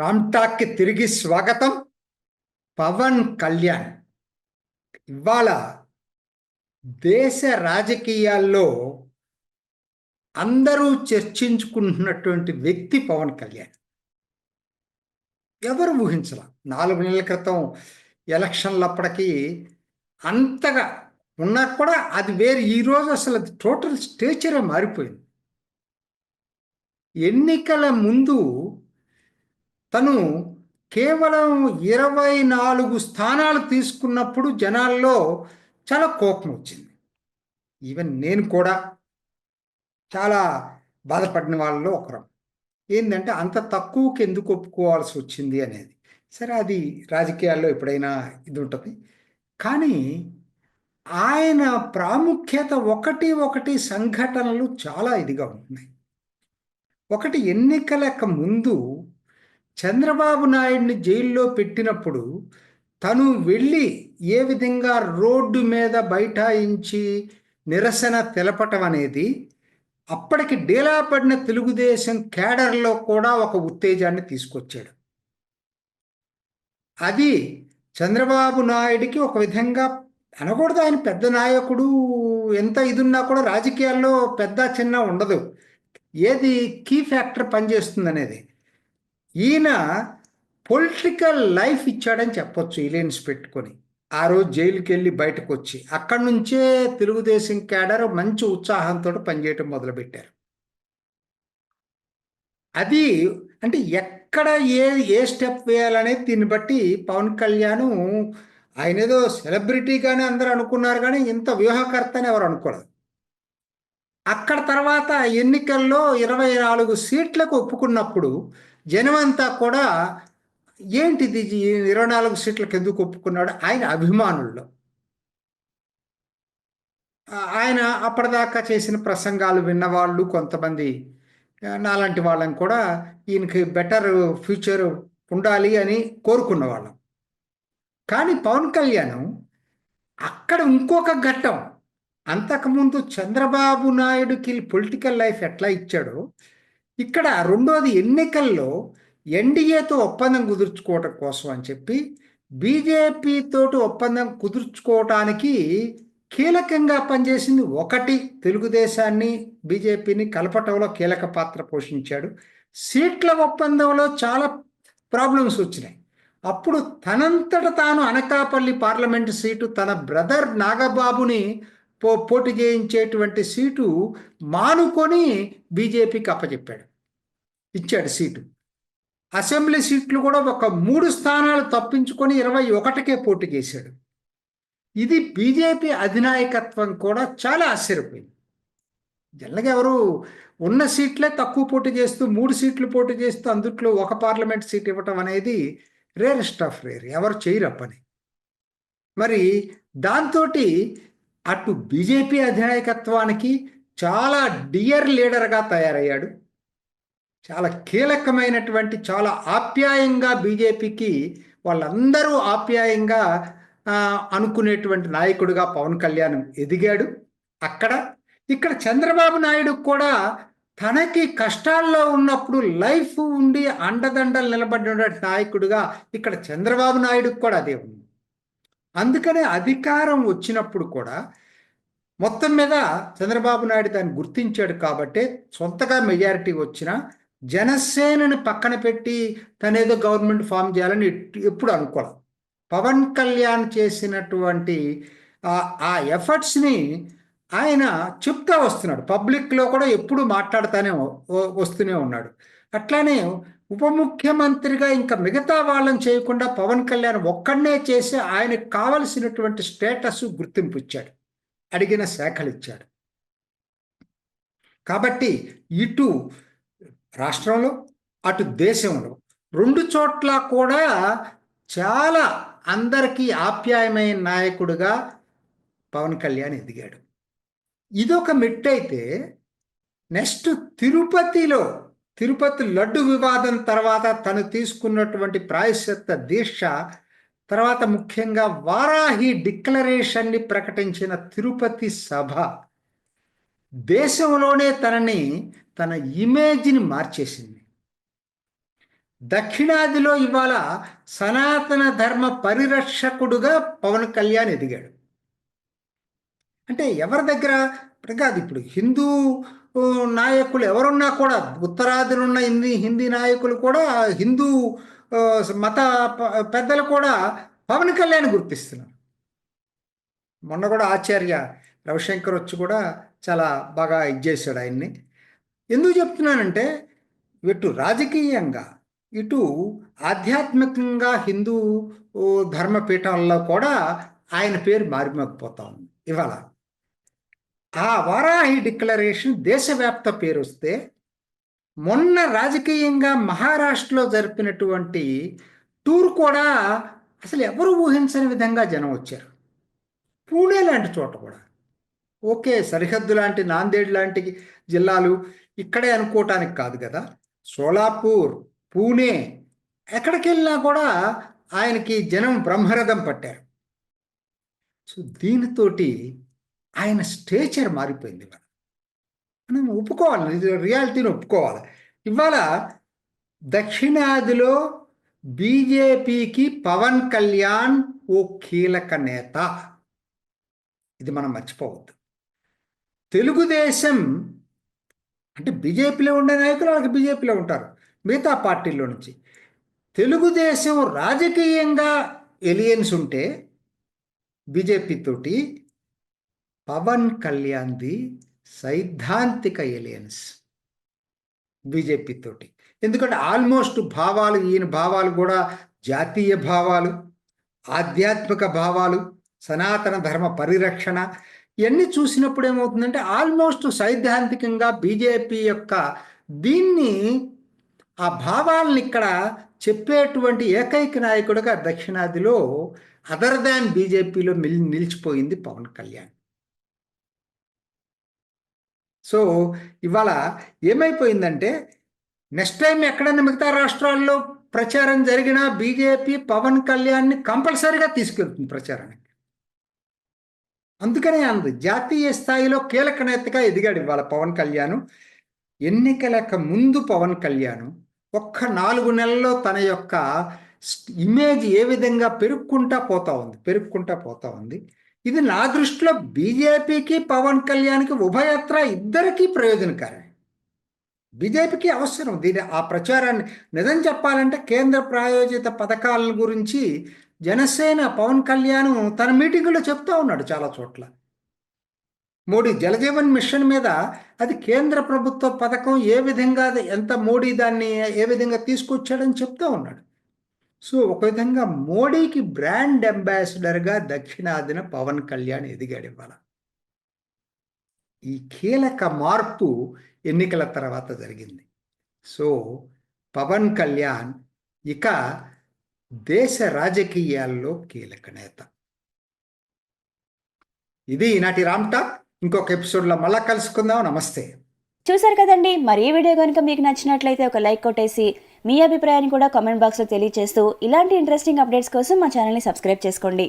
రామ్టాక్కి తిరిగి స్వాగతం. పవన్ కళ్యాణ్ ఇవాళ దేశ రాజకీయాల్లో అందరూ చర్చించుకుంటున్నటువంటి వ్యక్తి పవన్ కళ్యాణ్. ఎవరు ఊహించాల 4 నెలల క్రితం ఎలక్షన్లప్పటికీ అంతగా ఉన్నా కూడా అది వేరు. ఈరోజు అసలు అది టోటల్ స్టేచరే మారిపోయింది. ఎన్నికల ముందు తను కేవలం 24 స్థానాలు తీసుకున్నప్పుడు జనాల్లో చాలా కోపం వచ్చింది. ఈవెన్ నేను కూడా చాలా బాధపడిన వాళ్ళలో ఒకరం. ఏంటంటే అంత తక్కువకి ఎందుకు ఒప్పుకోవాల్సి వచ్చింది అనేది. సరే, అది రాజకీయాల్లో ఎప్పుడైనా ఇది ఉంటుంది. కానీ ఆయన ప్రాముఖ్యత ఒకటి సంఘటనలు చాలా ఇదిగా ఉంటున్నాయి. ఒకటి, ఎన్నికలకు ముందు చంద్రబాబు నాయుడిని జైల్లో పెట్టినప్పుడు తను వెళ్ళి ఏ విధంగా రోడ్డు మీద బైఠాయించి నిరసన తెలపటం అనేది అప్పటికి డేలా పడిన తెలుగుదేశం క్యాడర్లో కూడా ఒక ఉత్తేజాన్ని తీసుకొచ్చాడు. అది చంద్రబాబు నాయుడికి ఒక విధంగా అనకూడదు, ఆయన పెద్ద నాయకుడు, ఎంత ఇదున్నా కూడా రాజకీయాల్లో పెద్ద చిన్న ఉండదు, ఏది కీ ఫ్యాక్టర్ పనిచేస్తుంది అనేది. ఈయన పొలిటికల్ లైఫ్ ఇచ్చాడని చెప్పొచ్చు ఇలెన్స్ పెట్టుకొని. ఆ రోజు జైలుకి వెళ్ళి బయటకు వచ్చి అక్కడి నుంచే తెలుగుదేశం క్యాడర్ మంచి ఉత్సాహంతో పనిచేయటం మొదలుపెట్టారు. అది అంటే ఎక్కడ ఏ స్టెప్ వేయాలనేది దీన్ని బట్టి పవన్ కళ్యాణ్ ఆయన ఏదో సెలబ్రిటీగానే అందరూ అనుకున్నారు, కానీ ఇంత వ్యూహకర్త అని ఎవరు అనుకోలేదు. అక్కడ తర్వాత ఎన్నికల్లో 24 సీట్లకు ఒప్పుకున్నప్పుడు జనమంతా కూడా ఏంటిది 24 సీట్లకు ఎందుకు ఒప్పుకున్నాడు, ఆయన అభిమానుల్లో. ఆయన అప్పటిదాకా చేసిన ప్రసంగాలు విన్నవాళ్ళు కొంతమంది, నాలాంటి వాళ్ళని కూడా ఈయనకి బెటర్ ఫ్యూచర్ ఉండాలి అని కోరుకున్న వాళ్ళం. కానీ పవన్ కళ్యాణ్ అక్కడ ఇంకొక ఘట్టం, అంతకుముందు చంద్రబాబు నాయుడుకి పొలిటికల్ లైఫ్ ఎట్లా ఇచ్చాడో ఇక్కడ రెండోది ఎన్నికల్లో ఎన్డీఏతో ఒప్పందం కుదుర్చుకోవటం కోసం అని చెప్పి బీజేపీతోటి ఒప్పందం కుదుర్చుకోవటానికి కీలకంగా పనిచేసింది. ఒకటి, తెలుగుదేశాన్ని బీజేపీని కలపటంలో కీలక పాత్ర పోషించాడు. సీట్ల ఒప్పందంలో చాలా ప్రాబ్లమ్స్ వచ్చినాయి. అప్పుడు తనంతట తాను అనకాపల్లి పార్లమెంటు సీటు తన బ్రదర్ నాగబాబుని పోటీ చేయించేటువంటి సీటు మానుకొని బీజేపీకి అప్పచెప్పాడు, ఇచ్చాడు సీటు. అసెంబ్లీ సీట్లు కూడా ఒక 3 స్థానాలు తప్పించుకొని 21కే పోటీ చేశాడు. ఇది బీజేపీ అధినాయకత్వం కూడా చాలా ఆశ్చర్యపోయింది. జనరల్గా ఎవరు ఉన్న సీట్లే తక్కువ పోటీ చేస్తూ 3 సీట్లు పోటీ చేస్తూ అందుట్లో ఒక పార్లమెంట్ సీట్ ఇవ్వటం అనేది రేరెస్ట్ ఆఫ్ రేర్, ఎవరు చేయరు పని. మరి దాంతో అటు బీజేపీ అధినాయకత్వానికి చాలా డియర్ లీడర్గా తయారయ్యాడు. చాలా కీలకమైనటువంటి, చాలా ఆప్యాయంగా బీజేపీకి వాళ్ళందరూ ఆప్యాయంగా అనుకునేటువంటి నాయకుడిగా పవన్ కళ్యాణ్ ఎదిగాడు. ఇక్కడ చంద్రబాబు నాయుడు కూడా తనకి కష్టాల్లో ఉన్నప్పుడు లైఫ్ ఉండి అండదండలు నిలబడిన నాయకుడిగా ఇక్కడ చంద్రబాబు నాయుడుకి కూడా అదే ఉంది. అందుకనే అధికారం వచ్చినప్పుడు కూడా మొత్తం మీద చంద్రబాబు నాయుడు దాన్ని గుర్తించాడు. కాబట్టి సొంతగా మెజారిటీ వచ్చిన జనసేనని పక్కన పెట్టి తనేదో గవర్నమెంట్ ఫామ్ చేయాలని ఎప్పుడు అనుకోవాలి. పవన్ కళ్యాణ్ చేసినటువంటి ఆ ఎఫర్ట్స్ని ఆయన చెప్తా వస్తున్నాడు, పబ్లిక్లో కూడా ఎప్పుడు మాట్లాడుతూనే వస్తూనే ఉన్నాడు. అట్లానే ఉప ముఖ్యమంత్రిగా ఇంకా మిగతా వాళ్ళని చేయకుండా పవన్ కళ్యాణ్ ఒక్కడనే చేసి ఆయనకు కావలసినటువంటి స్టేటస్ గుర్తింపు ఇచ్చాడు, అడిగిన శాఖలు ఇచ్చాడు. కాబట్టి ఇటు రాష్ట్రంలో అటు దేశంలో 2 చోట్ల కూడా చాలా అందరికీ ఆప్యాయమైన నాయకుడిగా పవన్ కళ్యాణ్ ఎదిగాడు. ఇదొక మెట్టయితే నెక్స్ట్ తిరుపతి లడ్డు వివాదం తర్వాత తను తీసుకున్నటువంటి ప్రాయశ్చిత్త దీక్ష తర్వాత ముఖ్యంగా వారాహి డిక్లరేషన్ని ప్రకటించిన తిరుపతి సభ దేశంలోనే తన ఇమేజ్ని మార్చేసింది. దక్షిణాదిలో ఇవాళ సనాతన ధర్మ పరిరక్షకుడుగా పవన్ కళ్యాణ్ ఎదిగాడు. అంటే ఎవరి దగ్గర ఇప్పుడు కాదు, ఇప్పుడు హిందూ ఊ, నాయకులు ఎవరున్నా కూడా, ఉత్తరాదిలో ఉన్న హిందీ నాయకులు కూడా, హిందూ ఆ, మత పెద్దలు కూడా పవన్ కళ్యాణ్ గుర్తిస్తున్నారు. మొన్న కూడా ఆచార్య రవిశంకర్ వచ్చి కూడా చాలా బాగా ఇచ్చేసాడు ఆయన్ని. ఎందుకు చెప్తున్నానంటే, ఇటు రాజకీయంగా, ఇటు ఆధ్యాత్మికంగా హిందూ ధర్మపీఠంలో కూడా ఆయన పేరు మారిమోగిపోతా ఉంది ఇవాళ. ఆ వారాహి డిక్లరేషన్ దేశవ్యాప్త పేరు వస్తే, మొన్న రాజకీయంగా మహారాష్ట్రలో జరిపినటువంటి టూర్ కూడా అసలు ఎవరు ఊహించని విధంగా జనం వచ్చారు. పూణే లాంటి చోట కూడా, ఓకే సరిహద్దు లాంటి నాందేడ్ లాంటి జిల్లాలు ఇక్కడే అనుకోవటానికి కాదు కదా, సోలాపూర్, పూణే, ఎక్కడికి వెళ్ళినా కూడా ఆయనకి జనం బ్రహ్మరథం పట్టారు. సో దీనితోటి ఆయన స్టేచర్ మారిపోయింది. మనం ఒప్పుకోవాలి, ఇది రియాలిటీని ఒప్పుకోవాలి. ఇవాళ దక్షిణాదిలో బీజేపీకి పవన్ కళ్యాణ్ ఓ కీలక నేత, ఇది మనం మర్చిపోవద్దు. తెలుగుదేశం అంటే బీజేపీలో ఉండే నాయకులు వాళ్ళకి బీజేపీలో ఉంటారు, మిగతా పార్టీల్లో నుంచి. తెలుగుదేశం రాజకీయంగా ఎలియన్స్ ఉంటే బీజేపీ తోటి, పవన్ కళ్యాణ్ది సైద్ధాంతిక ఎలియన్స్ బీజేపీ తోటి. ఎందుకంటే ఆల్మోస్ట్ భావాలు, ఈయన భావాలు కూడా జాతీయ భావాలు, ఆధ్యాత్మిక భావాలు, సనాతన ధర్మ పరిరక్షణ, ఇవన్నీ చూసినప్పుడు ఏమవుతుందంటే ఆల్మోస్ట్ సైద్ధాంతికంగా బీజేపీ యొక్క దీన్ని, ఆ భావాలను ఇక్కడ చెప్పేటువంటి ఏకైక నాయకుడిగా దక్షిణాదిలో అదర్ దాన్ బీజేపీలో నిలిచిపోయింది పవన్ కళ్యాణ్. సో ఇవాళ ఏమైపోయిందంటే, నెక్స్ట్ టైం ఎక్కడైనా మిగతా రాష్ట్రాల్లో ప్రచారం జరిగినా బీజేపీ పవన్ కళ్యాణ్ని కంపల్సరీగా తీసుకెళ్తుంది ప్రచారానికి. అందుకనే అంది జాతీయ స్థాయిలో కీలక నేతగా ఎదిగాడు ఇవాళ పవన్ కళ్యాణ్. ఎన్నికలకు ముందు పవన్ కళ్యాణ్ ఒక్క 4 నెలల్లో తన యొక్క ఇమేజ్ ఏ విధంగా పెరుగుకుంటా పోతా ఉంది. ఇది నా దృష్టిలో బీజేపీకి పవన్ కళ్యాణ్కి ఉభయత్ర ఇద్దరికీ ప్రయోజనకారమే. బీజేపీకి అవసరం ఆ ప్రచారాన్ని. నిజం చెప్పాలంటే కేంద్ర ప్రాయోజిత పథకాల గురించి జనసేన పవన్ కళ్యాణ్ తన మీటింగులో చెప్తా ఉన్నాడు చాలా చోట్ల. మోడీ జలజీవన్ మిషన్ మీద, అది కేంద్ర ప్రభుత్వ పథకం, ఏ విధంగా ఎంత మోడీ దాన్ని ఏ విధంగా తీసుకొచ్చాడని చెప్తా ఉన్నాడు. సో ఒక విధంగా మోడీకి బ్రాండ్ అంబాసిడర్గా దక్షిణాదిన పవన్ కళ్యాణ్ ఎదిగాడు ఇవాళ. ఈ కీలక మార్పు ఎన్నికల తర్వాత జరిగింది. సో పవన్ కళ్యాణ్ ఇక దేశ రాజకీయాల్లో కీలక నేత. ఇది ఈనాటి రామ్ టాక్. ఇంకొక ఎపిసోడ్లో మళ్ళా కలుసుకుందాం. నమస్తే. చూసారు కదండి, మరి ఈ వీడియో కనుక మీకు నచ్చినట్లయితే ఒక లైక్ కొట్టేసి మీ అభిప్రాయాన్ని కూడా కామెంట్ బాక్స్లో తెలియజేస్తూ ఇలాంటి ఇంట్రెస్టింగ్ అప్డేట్స్ కోసం మా ఛానల్ని సబ్స్క్రైబ్ చేసుకోండి.